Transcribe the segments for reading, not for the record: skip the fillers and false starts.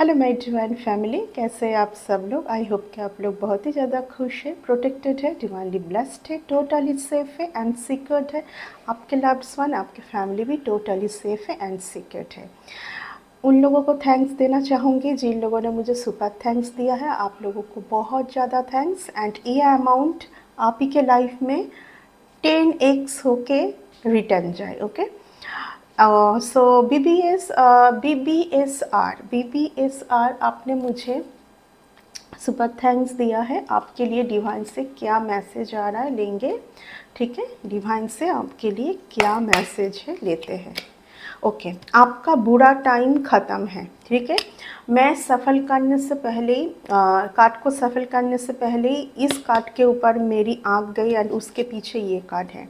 Hello my divine family, कैसे हैं आप सब लोग। आई होप कि आप लोग बहुत ही ज़्यादा खुश है, प्रोटेक्टेड है, डिवाइनली ब्लेस्ड है, टोटली सेफ है एंड सिक्योर्ड है। आपके लव्ड वन, आपके फैमिली भी टोटली सेफ है एंड सिक्योर्ड है। उन लोगों को थैंक्स देना चाहूँगी जिन लोगों ने मुझे सुपर थैंक्स दिया है। आप लोगों को बहुत ज़्यादा थैंक्स। एंड ये अमाउंट आप ही के लाइफ में 10x होके रिटर्न जाए। ओके, सो BBSR आपने मुझे सुपर थैंक्स दिया है। आपके लिए डिवाइन से क्या मैसेज आ रहा है लेंगे, ठीक है। डिवाइन से आपके लिए क्या मैसेज है लेते हैं। ओके, आपका बुरा टाइम ख़त्म है, ठीक है। मैं सफल करने से पहले ही कार्ड को सफल करने से पहले ही इस कार्ड के ऊपर मेरी आँख गई एंड उसके पीछे ये कार्ड है।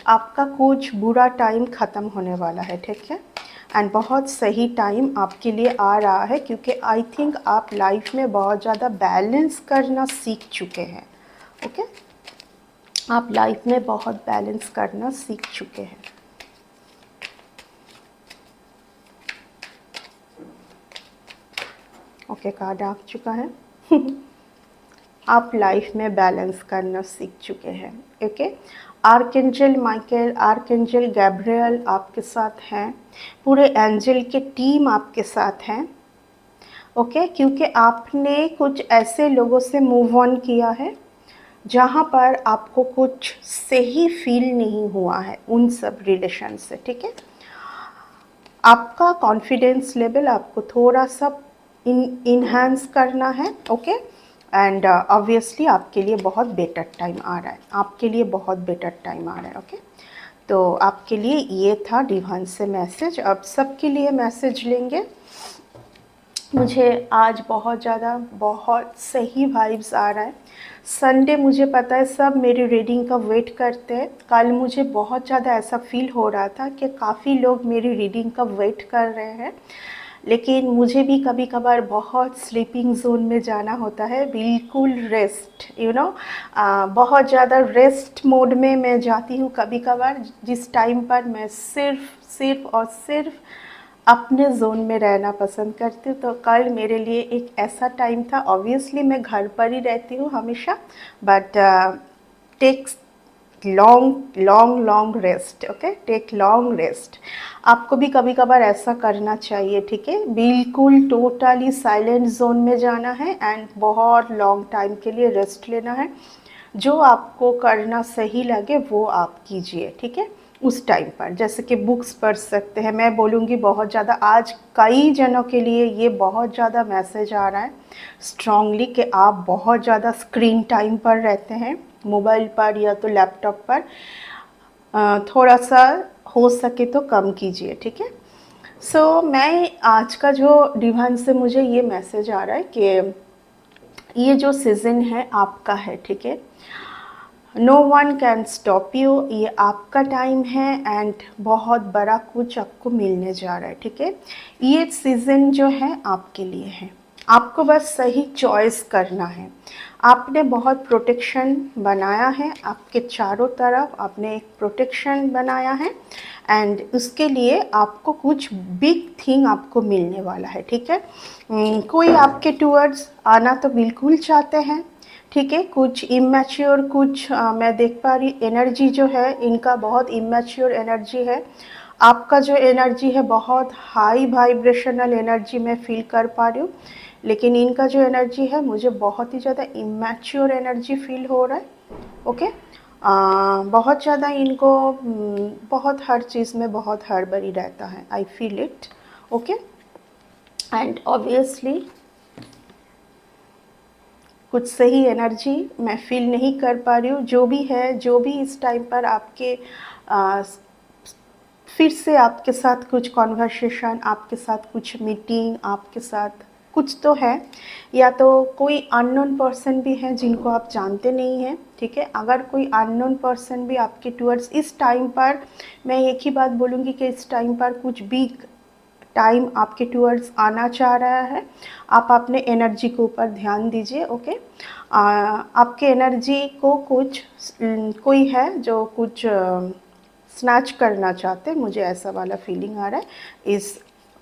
आपका कुछ बुरा टाइम ख़त्म होने वाला है, ठीक है। एंड बहुत सही टाइम आपके लिए आ रहा है, क्योंकि आई थिंक आप लाइफ में बहुत ज़्यादा बैलेंस करना सीख चुके हैं। ओके, आप लाइफ में बहुत बैलेंस करना सीख चुके हैं। ओके, कार्ड आ चुका है। आप लाइफ में बैलेंस करना सीख चुके हैं। Okay, archangel Michael, archangel Gabriel आपके साथ हैं, पूरे एंजल के टीम आपके साथ हैं। ओके, क्योंकि आपने कुछ ऐसे लोगों से मूव ऑन किया है जहाँ पर आपको कुछ सही फील नहीं हुआ है उन सब रिलेशन से, ठीक है। आपका कॉन्फिडेंस लेवल आपको थोड़ा सा इनहांस करना है। ओके, एंड ऑब्वियसली आपके लिए बहुत बेटर टाइम आ रहा है, आपके लिए बहुत बेटर टाइम आ रहा है। ओके, तो आपके लिए ये था डिवाइन से मैसेज। अब सबके लिए मैसेज लेंगे। मुझे आज बहुत सही वाइब्स आ रहा है। संडे मुझे पता है सब मेरी रीडिंग का वेट करते हैं। कल मुझे बहुत ज़्यादा ऐसा फील हो रहा था कि काफ़ी लोग मेरी रीडिंग का वेट कर रहे हैं, लेकिन मुझे भी कभी कभार बहुत स्लीपिंग जोन में जाना होता है, बिल्कुल रेस्ट, बहुत ज़्यादा रेस्ट मोड में मैं जाती हूँ कभी कभार, जिस टाइम पर मैं सिर्फ अपने जोन में रहना पसंद करती हूँ। तो कल मेरे लिए एक ऐसा टाइम था। ऑब्वियसली मैं घर पर ही रहती हूँ हमेशा, but takes long rest. Okay, take long rest. आपको भी कभी कभार ऐसा करना चाहिए, ठीक है। बिल्कुल टोटली साइलेंट जोन में जाना है एंड बहुत लॉन्ग टाइम के लिए रेस्ट लेना है। जो आपको करना सही लगे वो आप कीजिए, ठीक है। उस टाइम पर जैसे कि बुक्स पढ़ सकते हैं। मैं बोलूँगी बहुत ज़्यादा आज कई जनों के लिए ये बहुत ज़्यादा मैसेज आ रहा है स्ट्रांगली कि आप बहुत ज़्यादा स्क्रीन टाइम पर रहते हैं, मोबाइल पर या तो लैपटॉप पर। थोड़ा सा हो सके तो कम कीजिए, ठीक है। सो मैं आज का जो डिवाइन से मुझे ये मैसेज आ रहा है कि ये जो सीज़न है आपका है, ठीक है। No one can stop you, ये आपका टाइम है एंड बहुत बड़ा कुछ आपको मिलने जा रहा है, ठीक है। ये सीज़न जो है आपके लिए है, आपको बस सही चॉइस करना है। आपने बहुत प्रोटेक्शन बनाया है, आपके चारों तरफ आपने एक प्रोटेक्शन बनाया है एंड उसके लिए आपको कुछ बिग थिंग आपको मिलने वाला है, ठीक है। कोई आपके टूवर्ड्स आना तो बिल्कुल चाहते हैं, ठीक है। कुछ इमेच्योर, कुछ मैं देख पा रही एनर्जी जो है इनका बहुत इमेच्योर एनर्जी है। आपका जो एनर्जी है बहुत हाई वाइब्रेशनल एनर्जी मैं फील कर पा रही हूँ, लेकिन इनका जो एनर्जी है मुझे बहुत ही ज़्यादा इमेच्योर एनर्जी फील हो रहा है। ओके, बहुत ज़्यादा इनको बहुत हर चीज़ में बहुत हड़बड़ी रहता है, I feel it. Okay, and obviously कुछ सही एनर्जी मैं फील नहीं कर पा रही हूँ। जो भी है, जो भी इस टाइम पर आपके फिर से आपके साथ कुछ कॉन्वर्सेशन, आपके साथ कुछ मीटिंग, आपके साथ कुछ तो है, या तो कोई अननोन पर्सन भी है जिनको आप जानते नहीं हैं, ठीक है। अगर कोई अननोन पर्सन भी आपके टूवर्ड्स इस टाइम पर, मैं एक ही बात बोलूँगी कि इस टाइम पर कुछ बिग टाइम आपके टूवर्ड्स आना चाह रहा है। आप अपने एनर्जी के ऊपर ध्यान दीजिए। ओके, आपके एनर्जी को कुछ कोई है जो कुछ स्नैच करना चाहते हैं, मुझे ऐसा वाला फीलिंग आ रहा है इस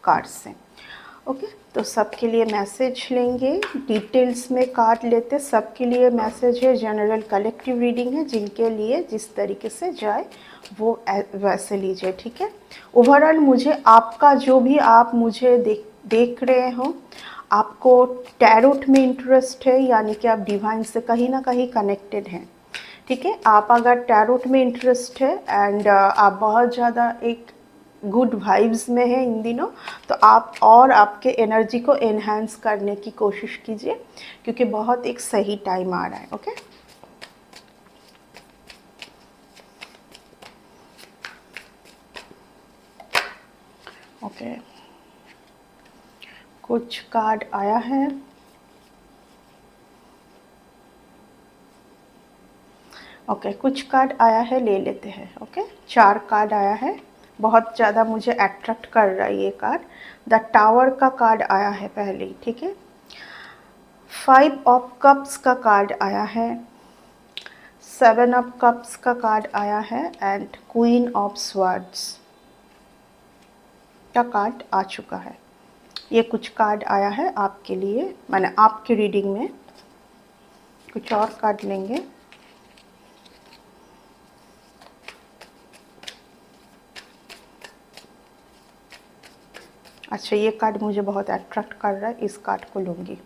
कार्ड से। ओके, तो सबके लिए मैसेज लेंगे, डिटेल्स में कार्ड लेते, सबके लिए मैसेज है, जनरल कलेक्टिव रीडिंग है, जिनके लिए जिस तरीके से जाए वो वैसे लीजिए, ठीक है। ओवरऑल मुझे आपका जो भी आप मुझे देख रहे हो, आपको टैरोट में इंटरेस्ट है, यानी कि आप डिवाइन से कहीं ना कहीं कनेक्टेड हैं, ठीक है। आप अगर टैरोट में इंटरेस्ट है एंड आप बहुत ज़्यादा एक गुड वाइब्स में है इन दिनों, तो आप और आपके एनर्जी को एनहांस करने की कोशिश कीजिए, क्योंकि बहुत एक सही टाइम आ रहा है। ओके, ओके, कुछ कार्ड आया है। ओके, कुछ कार्ड आया है, ले लेते हैं। ओके, 4 कार्ड आया है, बहुत ज़्यादा मुझे अट्रैक्ट कर रहा है ये कार्ड। द टावर का कार्ड आया है पहले ही, ठीक है। 5 ऑफ कप्स का कार्ड आया है, 7 ऑफ कप्स का कार्ड आया है एंड क्वीन ऑफ स्वर्ड्स का कार्ड आ चुका है। ये कुछ कार्ड आया है आपके लिए, मैंने आपकी रीडिंग में कुछ और कार्ड लेंगे। अच्छा, ये कार्ड मुझे बहुत अट्रैक्ट कर रहा है, इस कार्ड को लूँगी।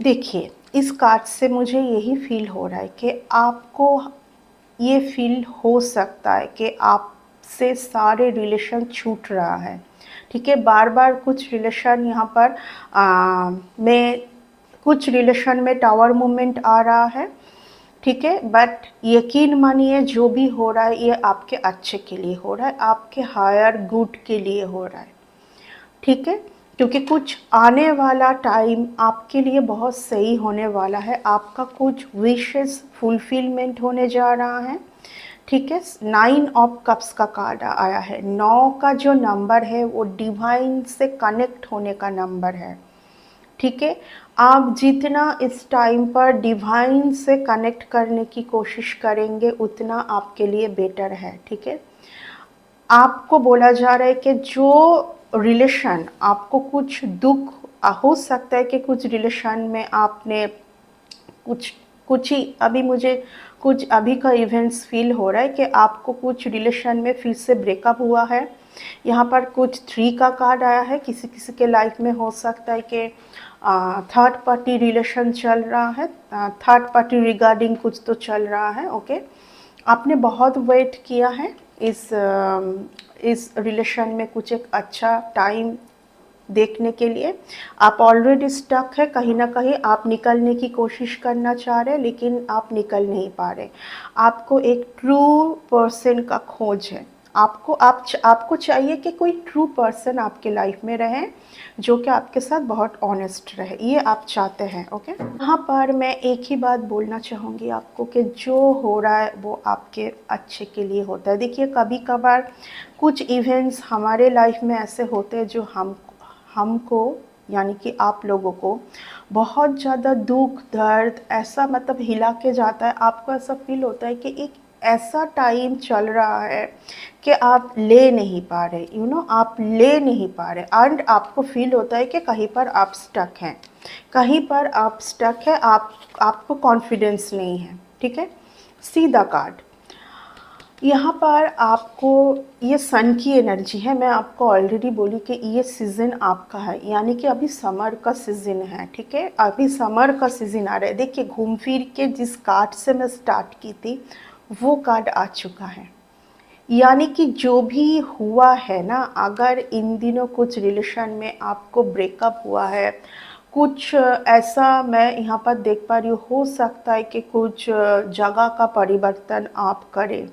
देखिए, इस कार्ड से मुझे यही फील हो रहा है कि आपको ये फील हो सकता है कि आपसे सारे रिलेशन छूट रहा है, ठीक है। बार बार कुछ रिलेशन यहाँ पर में कुछ रिलेशन में टावर मूवमेंट आ रहा है, ठीक है। बट यकीन मानिए, जो भी हो रहा है ये आपके अच्छे के लिए हो रहा है, आपके हायर गुड के लिए हो रहा है, ठीक है। क्योंकि कुछ आने वाला टाइम आपके लिए बहुत सही होने वाला है, आपका कुछ विशेस फुलफिलमेंट होने जा रहा है, ठीक है। 9 ऑफ कप्स का कार्ड आया है। 9 का जो नंबर है वो डिवाइन से कनेक्ट होने का नंबर है, ठीक है। आप जितना इस टाइम पर डिवाइन से कनेक्ट करने की कोशिश करेंगे उतना आपके लिए बेटर है, ठीक है। आपको बोला जा रहा है कि जो रिलेशन आपको कुछ दुख हो सकता है कि कुछ रिलेशन में आपने कुछ कुछ ही अभी मुझे कुछ अभी का इवेंट्स फील हो रहा है कि आपको कुछ रिलेशन में फिर से ब्रेकअप हुआ है। यहाँ पर कुछ 3 का कार्ड आया है, किसी किसी के लाइफ में हो सकता है कि थर्ड पार्टी रिलेशन चल रहा है, थर्ड पार्टी रिगार्डिंग कुछ तो चल रहा है। ओके, आपने बहुत वेट किया है इस रिलेशन में कुछ एक अच्छा टाइम देखने के लिए। आप ऑलरेडी स्टक है, कहीं ना कहीं आप निकलने की कोशिश करना चाह रहे हैं लेकिन आप निकल नहीं पा रहे। आपको एक ट्रू पर्सन का खोज है, आपको चाहिए कि कोई ट्रू पर्सन आपके लाइफ में रहे जो कि आपके साथ बहुत ऑनेस्ट रहे, ये आप चाहते हैं। ओके, यहाँ पर मैं एक ही बात बोलना चाहूँगी आपको कि जो हो रहा है वो आपके अच्छे के लिए होता है। देखिए, कभी कभार कुछ इवेंट्स हमारे लाइफ में ऐसे होते हैं जो हमको यानी कि आप लोगों को बहुत ज़्यादा दुख दर्द ऐसा मतलब हिला के जाता है। आपको ऐसा फील होता है कि एक ऐसा टाइम चल रहा है कि आप ले नहीं पा रहे, आप ले नहीं पा रहे एंड आपको फील होता है कि कहीं पर आप स्टक हैं, कहीं पर आप स्टक है, आपको कॉन्फिडेंस नहीं है, ठीक है। सीधा कार्ड यहाँ पर आपको ये सन की एनर्जी है। मैं आपको ऑलरेडी बोली कि ये सीज़न आपका है, यानी कि अभी समर का सीज़न है, ठीक है। अभी समर का सीज़न आ रहा है। देखिए, घूम फिर के जिस कार्ड से मैं स्टार्ट की थी वो कार्ड आ चुका है, यानी कि जो भी हुआ है ना, अगर इन दिनों कुछ रिलेशन में आपको ब्रेकअप हुआ है, कुछ ऐसा मैं यहाँ पर देख पा रही हूँ, हो सकता है कि कुछ जगह का परिवर्तन आप करें,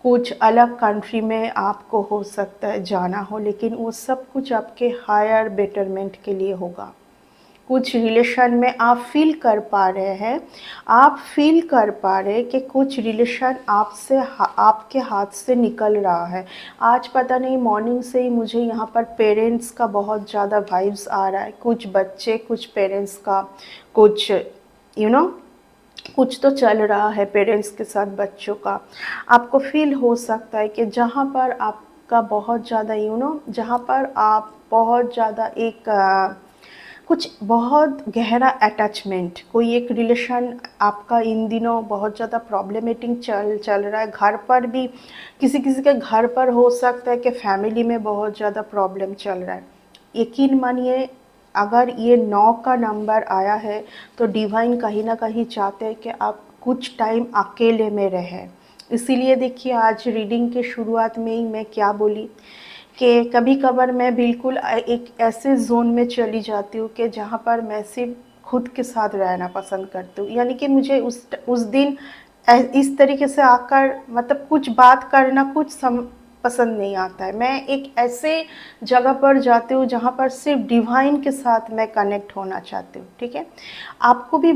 कुछ अलग कंट्री में आपको हो सकता है जाना हो, लेकिन वो सब कुछ आपके हायर बेटरमेंट के लिए होगा। कुछ रिलेशन में आप फील कर पा रहे हैं, आप फील कर पा रहे हैं कि कुछ रिलेशन आपके हाथ से निकल रहा है। आज पता नहीं मॉर्निंग से ही मुझे यहाँ पर पेरेंट्स का बहुत ज़्यादा वाइब्स आ रहा है, कुछ बच्चे कुछ पेरेंट्स का कुछ कुछ तो चल रहा है पेरेंट्स के साथ बच्चों का। आपको फील हो सकता है कि जहाँ पर आपका बहुत ज़्यादा जहाँ पर आप बहुत ज़्यादा एक कुछ बहुत गहरा अटैचमेंट, कोई एक रिलेशन आपका इन दिनों बहुत ज़्यादा प्रॉब्लमेटिक चल रहा है। घर पर भी किसी किसी के घर पर हो सकता है कि फैमिली में बहुत ज़्यादा प्रॉब्लम चल रहा है। यकीन मानिए, अगर ये 9 का नंबर आया है तो डिवाइन कहीं ना कहीं चाहते हैं कि आप कुछ टाइम अकेले में रहें। इसीलिए देखिए, आज रीडिंग के शुरुआत में ही मैं क्या बोली कि कभी कभार मैं बिल्कुल एक ऐसे ज़ोन में चली जाती हूँ कि जहाँ पर मैं सिर्फ खुद के साथ रहना पसंद करती हूँ। यानी कि मुझे उस दिन इस तरीके से आकर मतलब कुछ बात करना पसंद नहीं आता है। मैं एक ऐसे जगह पर जाती हूँ जहाँ पर सिर्फ डिवाइन के साथ मैं कनेक्ट होना चाहती हूँ। ठीक है, आपको भी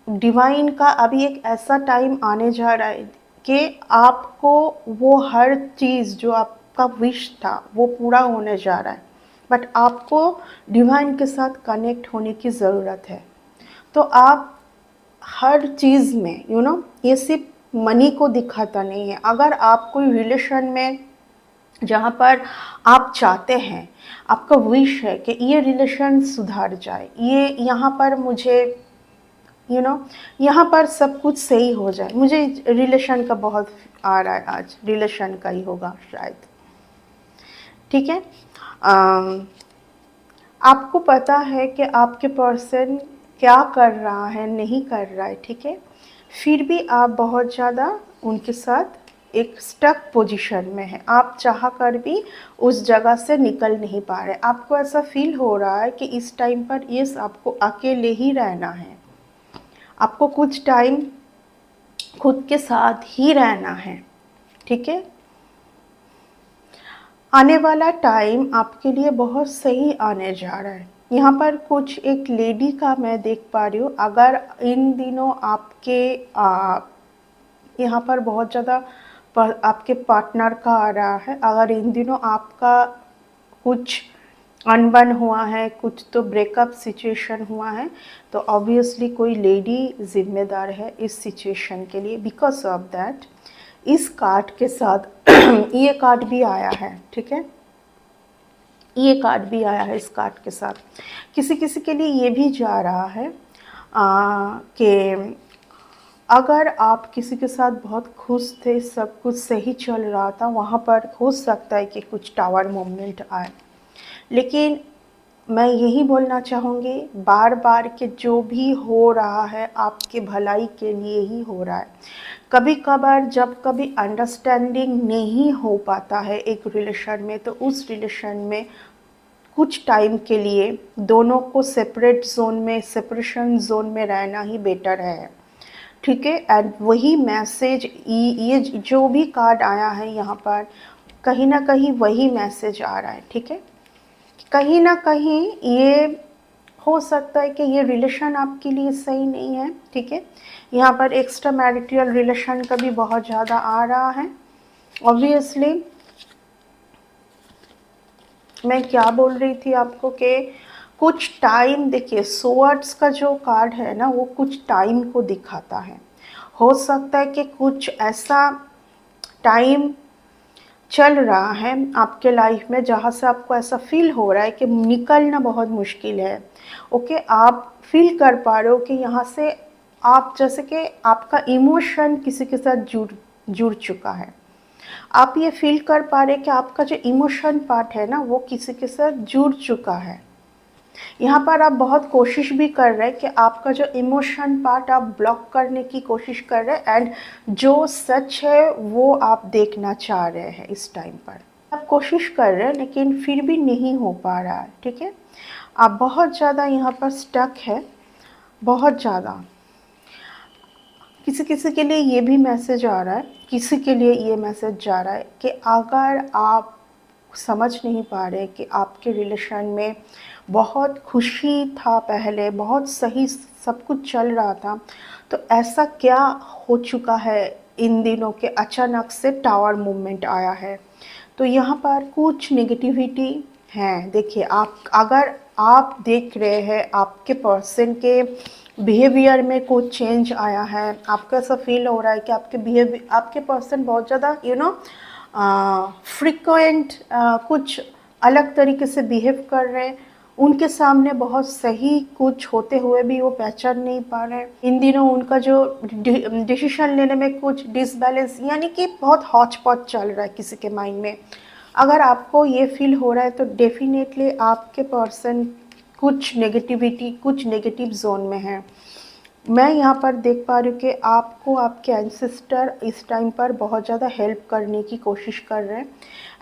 डिवाइन का अभी एक ऐसा टाइम आने जा रहा है कि आपको वो हर चीज़ जो आपका विश था वो पूरा होने जा रहा है, बट आपको डिवाइन के साथ कनेक्ट होने की ज़रूरत है। तो आप हर चीज़ में ये सिर्फ मनी को दिखाता नहीं है। अगर आप कोई रिलेशन में जहाँ पर आप चाहते हैं, आपका विश है कि ये रिलेशन सुधार जाए, ये यहाँ पर मुझे यहाँ पर सब कुछ सही हो जाए, मुझे रिलेशन का बहुत आ रहा है, आज रिलेशन का ही होगा शायद। ठीक है, आपको पता है कि आपके पर्सन क्या कर रहा है, नहीं कर रहा है। ठीक है, फिर भी आप बहुत ज़्यादा उनके साथ एक स्टक पोजीशन में है। आप चाह कर भी उस जगह से निकल नहीं पा रहे। आपको ऐसा फील हो रहा है कि इस टाइम पर यस, आपको अकेले ही रहना है, आपको कुछ टाइम खुद के साथ ही रहना है। ठीक है, आने वाला टाइम आपके लिए बहुत सही आने जा रहा है। यहाँ पर कुछ एक लेडी का मैं देख पा रही हूँ। अगर इन दिनों आपके यहाँ पर बहुत ज़्यादा आपके पार्टनर का आ रहा है, अगर इन दिनों आपका कुछ अनबन हुआ है, कुछ तो ब्रेकअप सिचुएशन हुआ है, तो ऑब्वियसली कोई लेडी जिम्मेदार है इस सिचुएशन के लिए। बिकॉज ऑफ दैट इस कार्ड के साथ ये कार्ड भी आया है। ठीक है, ये कार्ड भी आया है इस कार्ड के साथ। किसी किसी के लिए ये भी जा रहा है कि अगर आप किसी के साथ बहुत खुश थे, सब कुछ सही चल रहा था, वहाँ पर हो सकता है कि कुछ टावर मूवमेंट आए। लेकिन मैं यही बोलना चाहूँगी, बार बार कि जो भी हो रहा है आपके भलाई के लिए ही हो रहा है। कभी कभार जब कभी अंडरस्टैंडिंग नहीं हो पाता है एक रिलेशन में, तो उस रिलेशन में कुछ टाइम के लिए दोनों को सेपरेशन जोन में रहना ही बेटर है। ठीक है, एंड वही मैसेज, ये जो भी कार्ड आया है यहाँ पर, कहीं ना कहीं वही मैसेज आ रहा है। ठीक है, कहीं ना कहीं ये हो सकता है कि ये रिलेशन आपके लिए सही नहीं है। ठीक है, यहाँ पर एक्स्ट्रा मैरिटल रिलेशन का भी बहुत ज़्यादा आ रहा है। ऑब्वियसली मैं क्या बोल रही थी आपको कि कुछ टाइम, देखिए सोर्ड्स का जो कार्ड है ना, वो कुछ टाइम को दिखाता है। हो सकता है कि कुछ ऐसा टाइम चल रहा है आपके लाइफ में जहाँ से आपको ऐसा फील हो रहा है कि निकलना बहुत मुश्किल है। ओके, आप फील कर पा रहे हो कि यहाँ से आप जैसे कि आपका इमोशन किसी के साथ जुड़ चुका है। आप ये फील कर पा रहे कि आपका जो इमोशन पार्ट है ना, वो किसी के साथ जुड़ चुका है। यहाँ पर आप बहुत कोशिश भी कर रहे हैं कि आपका जो इमोशन पार्ट आप ब्लॉक करने की कोशिश कर रहे हैं, एंड जो सच है वो आप देखना चाह रहे हैं। इस टाइम पर आप कोशिश कर रहे हैं लेकिन फिर भी नहीं हो पा रहा है। ठीक है, आप बहुत ज़्यादा यहाँ पर स्टक है, बहुत ज़्यादा। किसी किसी के लिए ये भी मैसेज आ रहा है, किसी के लिए ये मैसेज जा रहा है कि अगर आप समझ नहीं पा रहे कि आपके रिलेशन में बहुत खुशी था, पहले बहुत सही सब कुछ चल रहा था, तो ऐसा क्या हो चुका है इन दिनों के अचानक से टावर मूवमेंट आया है। तो यहाँ पर कुछ नेगेटिविटी है। देखिए, आप अगर आप देख रहे हैं आपके पर्सन के बिहेवियर में कुछ चेंज आया है, आपको ऐसा फील हो रहा है कि आपके पर्सन बहुत ज़्यादा फ्रिक्वेंट कुछ अलग तरीके से बिहेव कर रहे हैं, उनके सामने बहुत सही कुछ होते हुए भी वो पहचान नहीं पा रहे हैं। इन दिनों उनका जो डिसीजन लेने में कुछ डिसबैलेंस, यानी कि बहुत हौच पौच चल रहा है किसी के माइंड में। अगर आपको ये फील हो रहा है तो डेफिनेटली आपके पर्सन कुछ नेगेटिविटी, कुछ नेगेटिव जोन में है। मैं यहाँ पर देख पा रही हूँ कि आपको आपके एंसेस्टर इस टाइम पर बहुत ज़्यादा हेल्प करने की कोशिश कर रहे हैं,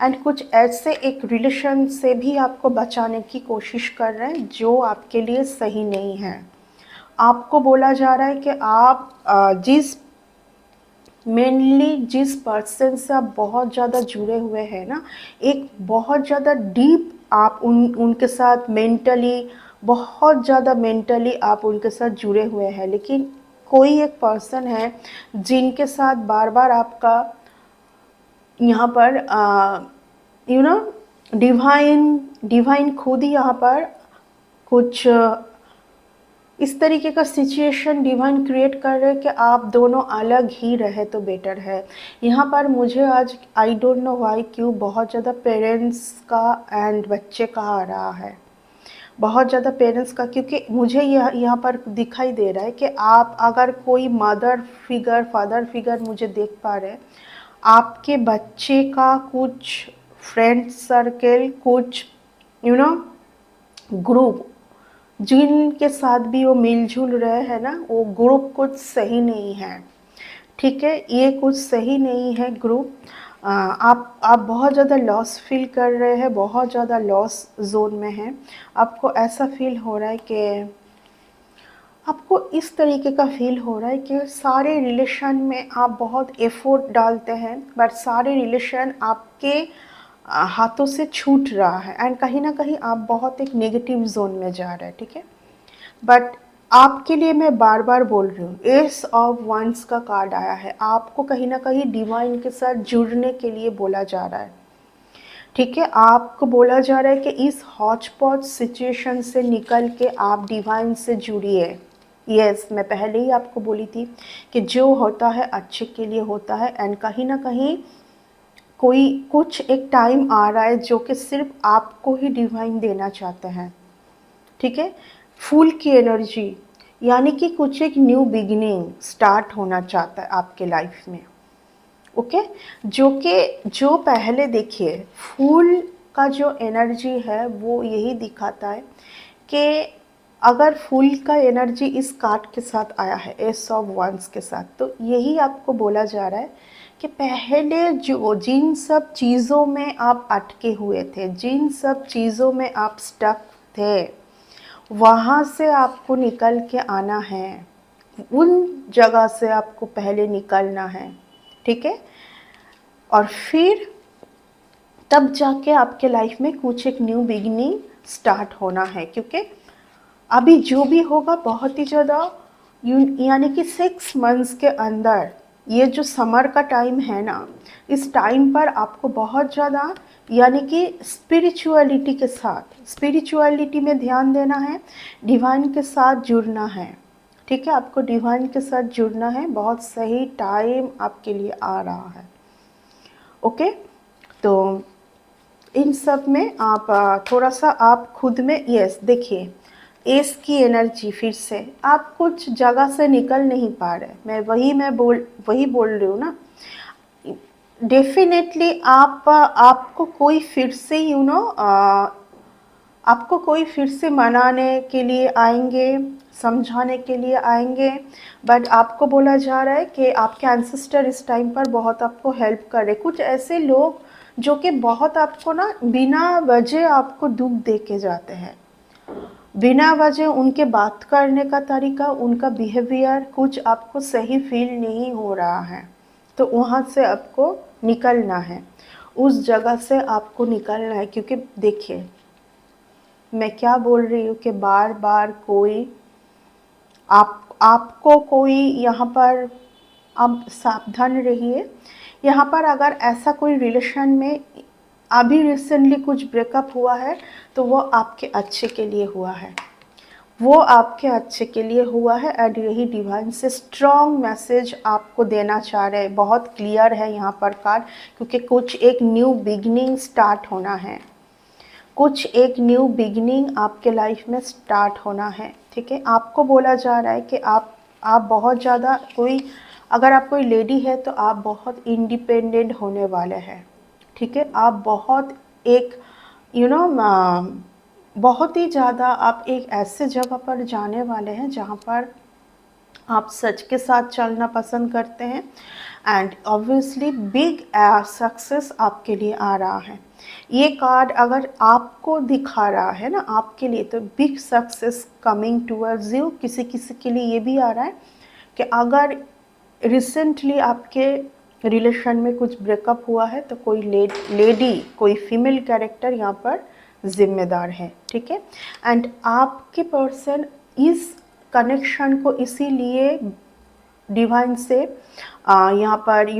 एंड कुछ ऐसे एक रिलेशन से भी आपको बचाने की कोशिश कर रहे हैं जो आपके लिए सही नहीं है। आपको बोला जा रहा है कि आप जिस पर्सन से आप बहुत ज़्यादा जुड़े हुए हैं ना, एक बहुत ज़्यादा डीप आप उनके साथ बहुत ज़्यादा मेंटली आप उनके साथ जुड़े हुए हैं, लेकिन कोई एक पर्सन है जिनके साथ बार बार आपका यहाँ पर यू नो डिवाइन खुद ही यहाँ पर कुछ इस तरीके का सिचुएशन डिवाइन क्रिएट कर रहे हैं कि आप दोनों अलग ही रहे तो बेटर है। यहाँ पर मुझे आज आई डोंट नो वाई क्यों बहुत ज़्यादा पेरेंट्स का एंड बच्चे का आ रहा है, बहुत ज़्यादा पेरेंट्स का, क्योंकि मुझे यहाँ पर दिखाई दे रहा है कि आप अगर कोई मदर फिगर, फादर फिगर मुझे देख पा रहे हैं, आपके बच्चे का कुछ फ्रेंड सर्कल, कुछ ग्रुप जिनके साथ भी वो मिलजुल रहे हैं ना, वो ग्रुप कुछ सही नहीं है। ठीक है, ये कुछ सही नहीं है ग्रुप। आप बहुत ज़्यादा लॉस फील कर रहे हैं, बहुत ज़्यादा लॉस जोन में हैं। आपको ऐसा फील हो रहा है कि आपको इस तरीके का फील हो रहा है कि सारे रिलेशन में आप बहुत एफर्ट डालते हैं, बट सारे रिलेशन आपके हाथों से छूट रहा है, एंड कहीं ना कहीं आप बहुत एक नेगेटिव जोन में जा रहे हैं। ठीक है, बट आपके लिए मैं बार बार बोल रही हूँ, एस ऑफ वंस का कार्ड आया है, आपको कहीं ना कहीं डिवाइन के साथ जुड़ने के लिए बोला जा रहा है। ठीक है, आपको बोला जा रहा है कि इस हॉच पॉच सिचुएशन से निकल के आप डिवाइन से जुड़िए। यस, मैं पहले ही आपको बोली थी कि जो होता है अच्छे के लिए होता है, एंड कहीं ना कहीं कोई कुछ एक टाइम आ रहा है जो कि सिर्फ आपको ही डिवाइन देना चाहते हैं। ठीक है, फूल की एनर्जी, यानी कि कुछ एक न्यू बिगिनिंग स्टार्ट होना चाहता है आपके लाइफ में। ओके, जो पहले देखिए, फूल का जो एनर्जी है वो यही दिखाता है कि अगर फूल का एनर्जी इस कार्ड के साथ आया है, एस ऑफ वंस के साथ, तो यही आपको बोला जा रहा है कि पहले जिन सब चीज़ों में आप अटके हुए थे, जिन सब चीज़ों में आप स्टक थे, वहाँ से आपको निकल के आना है, उन जगह से आपको पहले निकलना है। ठीक है, और फिर तब जाके आपके लाइफ में कुछ एक न्यू बिगिनिंग स्टार्ट होना है, क्योंकि अभी जो भी होगा बहुत ही ज़्यादा, यानी कि 6 मंथ्स के अंदर, ये जो समर का टाइम है ना, इस टाइम पर आपको बहुत ज़्यादा, यानी कि स्पिरिचुअलिटी के साथ, स्पिरिचुअलिटी में ध्यान देना है, डिवाइन के साथ जुड़ना है। ठीक है, आपको डिवाइन के साथ जुड़ना है, बहुत सही टाइम आपके लिए आ रहा है। ओके, तो इन सब में आप थोड़ा सा आप खुद में, यस देखिए, एस की एनर्जी, फिर से आप कुछ जगह से निकल नहीं पा रहे, मैं वही बोल रही हूँ ना। डेफिनेटली आपको कोई फिर से आपको कोई फिर से मनाने के लिए आएंगे, समझाने के लिए आएंगे, बट आपको बोला जा रहा है कि आपके एंसेस्टर इस टाइम पर बहुत आपको हेल्प कर रहे। कुछ ऐसे लोग जो कि बहुत आपको ना बिना वजह आपको दुख दे के जाते हैं, बिना वजह उनके बात करने का तरीका, उनका बिहेवियर कुछ आपको सही फील नहीं हो रहा है, तो वहाँ से आपको निकलना है, उस जगह से आपको निकलना है। क्योंकि देखिए, मैं क्या बोल रही हूँ कि बार बार कोई आपको कोई यहाँ पर, अब सावधान रहिए। यहाँ पर अगर ऐसा कोई रिलेशन में अभी रिसेंटली कुछ ब्रेकअप हुआ है, तो वो आपके अच्छे के लिए हुआ है। वो आपके अच्छे के लिए हुआ है एंड यही डिवाइन से स्ट्रॉन्ग मैसेज आपको देना चाह रहे हैं। बहुत क्लियर है यहाँ पर कार्ड, क्योंकि कुछ एक न्यू बिगनिंग स्टार्ट होना है, कुछ एक न्यू बिगनिंग आपके लाइफ में स्टार्ट होना है। ठीक है, आपको बोला जा रहा है कि आप बहुत ज़्यादा कोई, अगर आप कोई लेडी है तो आप बहुत इंडिपेंडेंट होने वाले हैं। ठीक है, आप बहुत एक यू नो बहुत ही ज़्यादा आप एक ऐसे जगह पर जाने वाले हैं जहाँ पर आप सच के साथ चलना पसंद करते हैं एंड ऑब्वियसली बिग सक्सेस आपके लिए आ रहा है। ये कार्ड अगर आपको दिखा रहा है ना आपके लिए, तो big success coming towards you. किसी किसी के लिए ये भी आ रहा है कि अगर रिसेंटली आपके रिलेशन में कुछ ब्रेकअप हुआ है तो कोई लेडी, कोई फीमेल कैरेक्टर यहाँ पर जिम्मेदार है। ठीक है, एंड आपके पर्सन इस कनेक्शन को इसीलिए डिवाइन से यहाँ पर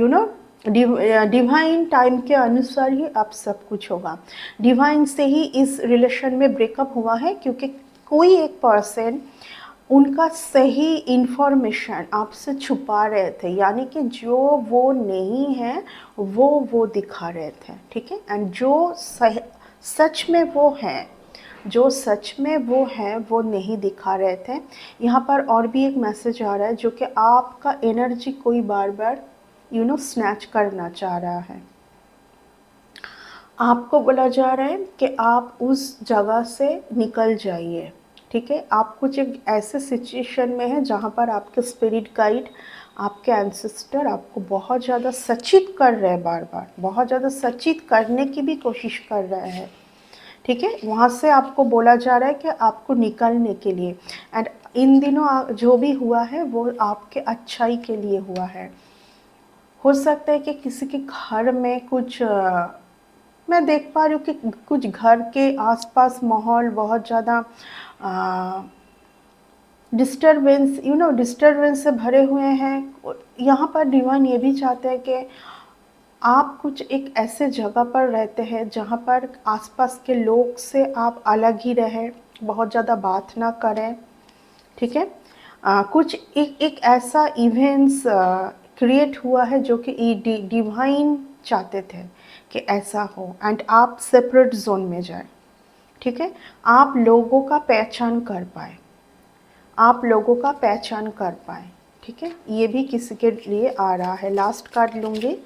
डिवाइन टाइम के अनुसार ही आप सब कुछ होगा। डिवाइन से ही इस रिलेशन में ब्रेकअप हुआ है, क्योंकि कोई एक पर्सन उनका सही इन्फॉर्मेशन आपसे छुपा रहे थे, यानी कि जो वो नहीं है वो दिखा रहे थे। ठीक है, एंड जो सच में वो है, जो सच में वो है वो नहीं दिखा रहे थे। यहाँ पर और भी एक मैसेज आ रहा है जो कि आपका एनर्जी कोई बार बार स्नैच करना चाह रहा है। आपको बोला जा रहा है कि आप उस जगह से निकल जाइए। ठीक है, आप कुछ एक ऐसे सिचुएशन में हैं जहाँ पर आपके स्पिरिट गाइड, आपके एंसेस्टर आपको बहुत ज़्यादा सचेत कर रहे हैं, बार बार बहुत ज़्यादा सचेत करने की भी कोशिश कर रहे हैं। ठीक है, वहाँ से आपको बोला जा रहा है कि आपको निकलने के लिए, एंड इन दिनों जो भी हुआ है वो आपके अच्छाई के लिए हुआ है। हो सकता है कि किसी के घर में कुछ मैं देख पा रही हूँ कि कुछ घर के आसपास माहौल बहुत ज़्यादा डिस्टरबेंस डिस्टरबेंस से भरे हुए हैं। यहाँ पर डिवाइन ये भी चाहते हैं कि आप कुछ एक ऐसे जगह पर रहते हैं जहाँ पर आसपास के लोग से आप अलग ही रहें, बहुत ज़्यादा बात ना करें। ठीक है, कुछ एक ऐसा इवेंट्स क्रिएट हुआ है जो कि डिवाइन चाहते थे कि ऐसा हो एंड आप सेपरेट जोन में जाए। ठीक है, आप लोगों का पहचान कर पाए, आप लोगों का पहचान कर पाए। ठीक है, ये भी किसी के लिए आ रहा है। लास्ट कार्ड लूँगी।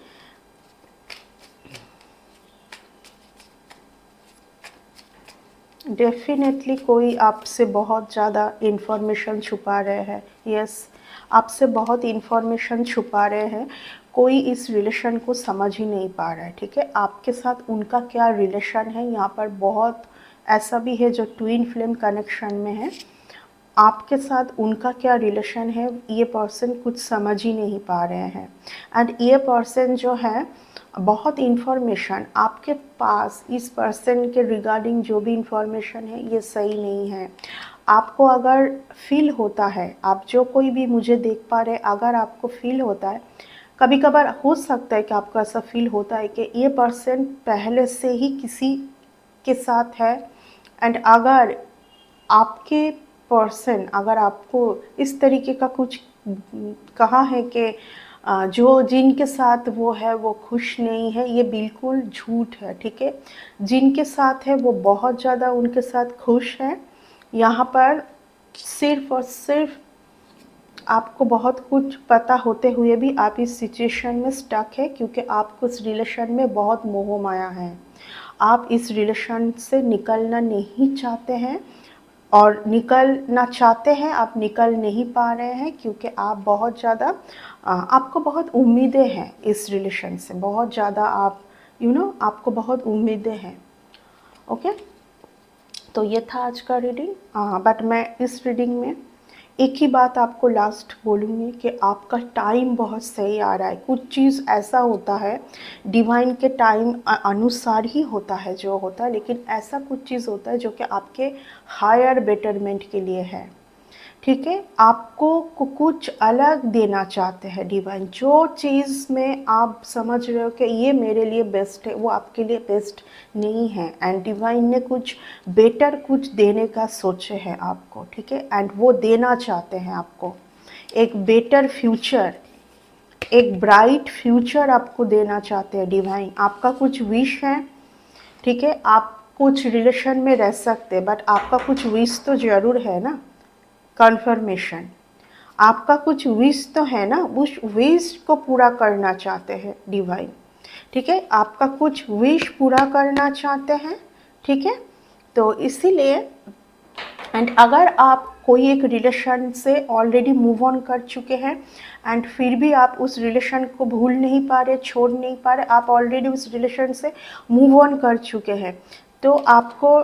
डेफिनेटली कोई आपसे बहुत ज़्यादा इन्फॉर्मेशन छुपा रहे हैं। यस, आपसे बहुत इन्फॉर्मेशन छुपा रहे हैं। कोई इस रिलेशन को समझ ही नहीं पा रहा है। ठीक है, आपके साथ उनका क्या रिलेशन है, यहाँ पर बहुत ऐसा भी है जो ट्विन फ्लेम कनेक्शन में है। आपके साथ उनका क्या रिलेशन है ये पर्सन कुछ समझ ही नहीं पा रहे हैं। एंड ये पर्सन जो है बहुत इन्फॉर्मेशन आपके पास इस पर्सन के रिगार्डिंग जो भी इन्फॉर्मेशन है ये सही नहीं है। आपको अगर फील होता है, आप जो कोई भी मुझे देख पा रहे, अगर आपको फील होता है, कभी कभार हो सकता है कि आपको ऐसा फील होता है कि ये पर्सन पहले से ही किसी के साथ है, एंड अगर आपके पर्सन अगर आपको इस तरीके का कुछ कहा है कि जो जिनके साथ वो है वो खुश नहीं है, ये बिल्कुल झूठ है। ठीक है, जिनके साथ है वो बहुत ज़्यादा उनके साथ खुश है। यहाँ पर सिर्फ और सिर्फ आपको बहुत कुछ पता होते हुए भी आप इस सिचुएशन में स्टक है, क्योंकि आपको इस रिलेशन में बहुत मोह माया है। आप इस रिलेशन से निकलना नहीं चाहते हैं, और निकलना चाहते हैं, आप निकल नहीं पा रहे हैं, क्योंकि आप बहुत ज़्यादा आपको बहुत उम्मीदें हैं इस रिलेशन से, बहुत ज़्यादा आप आपको बहुत उम्मीदें हैं। ओके, तो ये था आज का रीडिंग। बट मैं इस रीडिंग में एक ही बात आपको लास्ट बोलूँगी कि आपका टाइम बहुत सही आ रहा है। कुछ चीज़ ऐसा होता है डिवाइन के टाइम अनुसार ही होता है जो होता है, लेकिन ऐसा कुछ चीज़ होता है जो कि आपके हायर बेटरमेंट के लिए है। ठीक है, आपको कुछ अलग देना चाहते हैं डिवाइन। जो चीज़ में आप समझ रहे हो कि ये मेरे लिए बेस्ट है, वो आपके लिए बेस्ट नहीं है, एंड डिवाइन ने कुछ बेटर कुछ देने का सोचे है आपको, ठीक है, एंड वो देना चाहते हैं आपको एक बेटर फ्यूचर, एक ब्राइट फ्यूचर आपको देना चाहते हैं डिवाइन। आपका कुछ विश है, ठीक है, आप कुछ रिलेशन में रह सकते हैं, बट आपका कुछ विश तो ज़रूर है ना, कन्फर्मेशन। आपका कुछ विश तो है ना, उस विश को पूरा करना चाहते हैं डिवाइन, ठीक है, आपका कुछ विश पूरा करना चाहते हैं, ठीक है। तो इसीलिए, एंड अगर आप कोई एक रिलेशन से ऑलरेडी मूव ऑन कर चुके हैं एंड फिर भी आप उस रिलेशन को भूल नहीं पा रहे, छोड़ नहीं पा रहे, आप ऑलरेडी उस रिलेशन से मूव ऑन कर चुके हैं, तो आपको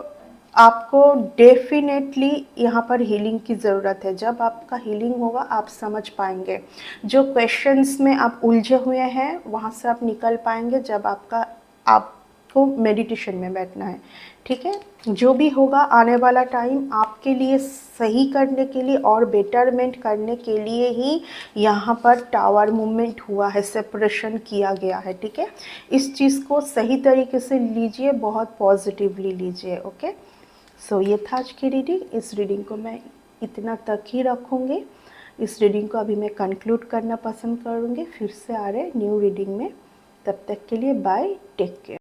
आपको डेफिनेटली यहाँ पर हीलिंग की ज़रूरत है। जब आपका हीलिंग होगा आप समझ पाएंगे, जो क्वेश्चंस में आप उलझे हुए हैं वहाँ से आप निकल पाएंगे जब आपको मेडिटेशन में बैठना है, ठीक है। जो भी होगा आने वाला टाइम आपके लिए सही करने के लिए और बेटरमेंट करने के लिए ही यहाँ पर टावर मूवमेंट हुआ है, सेपरेशन किया गया है, ठीक है। इस चीज़ को सही तरीके से लीजिए, बहुत पॉजिटिवली लीजिए, ओके। सो ये था आज की रीडिंग। इस रीडिंग को मैं इतना तक ही रखूँगी। इस रीडिंग को अभी मैं कंक्लूड करना पसंद करूँगी। फिर से आ रहे न्यू रीडिंग में, तब तक के लिए बाय, टेक केयर।